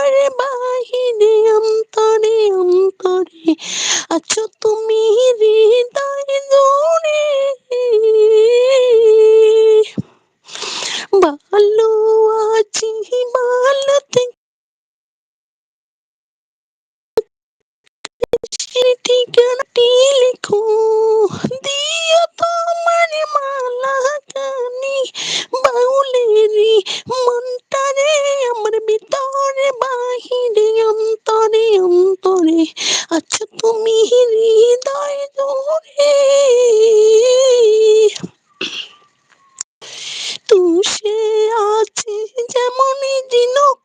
ভিতরে বাহিরে অন্তরে অন্তরে আছো তুমি হৃদয় জুড়ে। ভালো আছি ভালো সে ঠিকানাটি লিখো, দিও তোমার মালা খানি বাউলেরি মনটারে আমার ভিতরে বাহিরে অন্তরে অন্তরে আচ্ছা তুমি হৃদয় জুড়ে। তুষে আছে যেমন ঝিনুক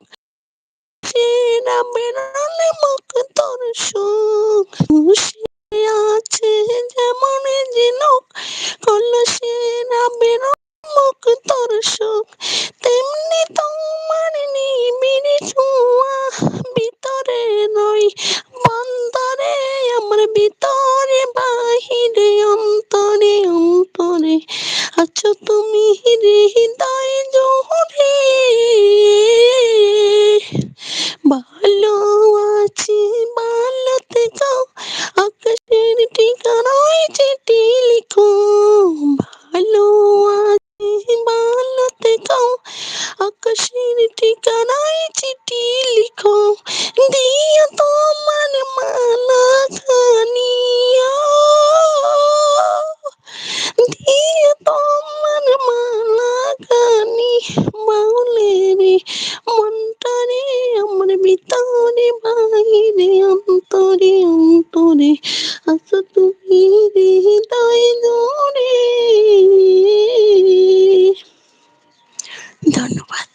সেরা বেড়ালে মুখ তোর সুখ, তুষে আছে যেমন ঝিনুক কলসেরা বেরো মুখ তোর সুখ, তেমনি তোমার নিবিড় ছোঁয়া ভিতরে নয় বন্দরে আমার ভিতরে বাহিরে অন্তরে অন্তরে আছো তুমি হৃদয় জুড়ে। ভালো আছি ভালো থেকো, আকাশের ঠিকানায় চিঠি লিখো। ভালো আছি ভালো থেকো, আকাশের ঠিকানায় চিঠি লিখো, দিও তোমার মালা খানি দিও তোমার মালা খানি বাউলেরে মনটারে আমার ভিতরে বাহিরে অন্তরে অন্তরে আছো তুমি হৃদয় জুড়ে। ধন্যবাদ।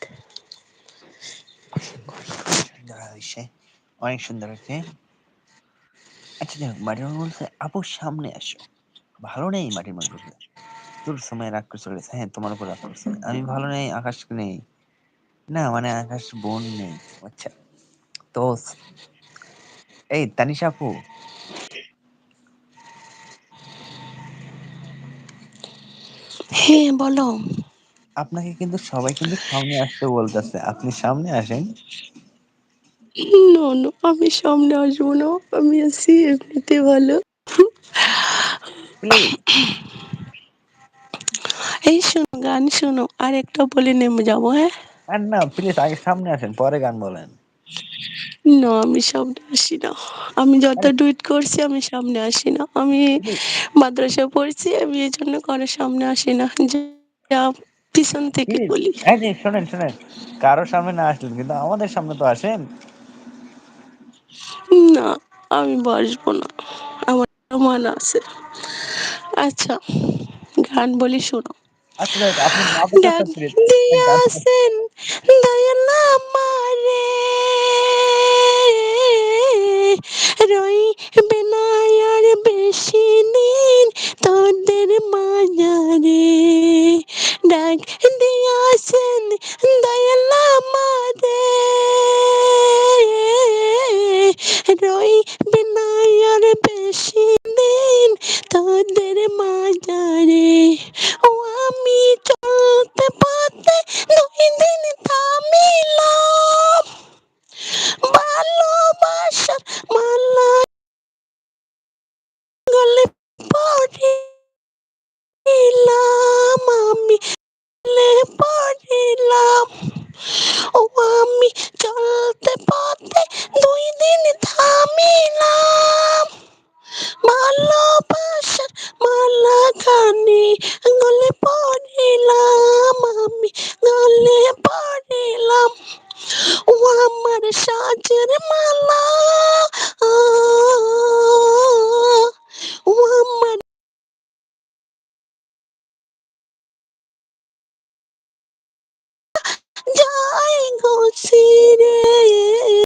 সুন্দর হয়েছে, অনেক সুন্দর হয়েছে। আচ্ছা যাই হোক, মাটির মানুষ বলছে আপু সামনে আসো, ভালো নেই মাটির মানুষ বলছে। তোর সময় রাগ করে চলে গেছে, হ্যাঁ তোমার উপর রাগ করছে, আমি ভালো নেই, আকাশ নেই না, মানে আকাশ বোন নেই। আচ্ছা তো এই তানিশা আপু, হ্যাঁ বলো। আপনাকে কিন্তু সবাই কিন্তু সামনে আসতে বলতেছে, আপনি সামনে আসেন না না, আমি সামনে আসবো না, আমি আছি এমনিতে ভালো। প্লিজ। এই শোনো গান শোনো, আর একটা বলে নেমে যাবো, হ্যাঁ। আর না প্লিজ, আগে সামনে আসেন পরে গান বলেন। না আমি সামনে আসি না, আমি যত আরে ডুইট করছি আমি সামনে আসি না, আমি প্লিজ মাদ্রাসা পড়ছি, আমি এই জন্য কারো সামনে আসি না, যা পিছন থেকে প্লিজ, বলি। এই যে শোনেন শোনেন, কারো সামনে না আসলেন কিন্তু আমাদের সামনে তো আসেন। না আমি বসবো না, আমার মানা আছে। আচ্ছা গান বলি শোনো। আচ্ছা যাই হোক, আপনি না বলতে ডাক প্লিজ গান শোনান। দিয়াছেন দয়াল আমারে, রইবে না আর বেশি দিন তোদের মাঝারে। ডাক দিয়াছেন দয়াল আমারে, রইবে না আর বেশি দিন তোদের মাঝারে। ও আমি চলতে পথে দুই দিন থামিলাম, ভালোবাসার মালা গলে পড়িলাম, আমি গলে পড়িলাম। ও আমি চলতে পথে দুই দিন থামিলাম, ভালোবাসার মালা খানি গলে পড়িলাম, আমি গলে পড়িলাম। ও আমার সাজের মালা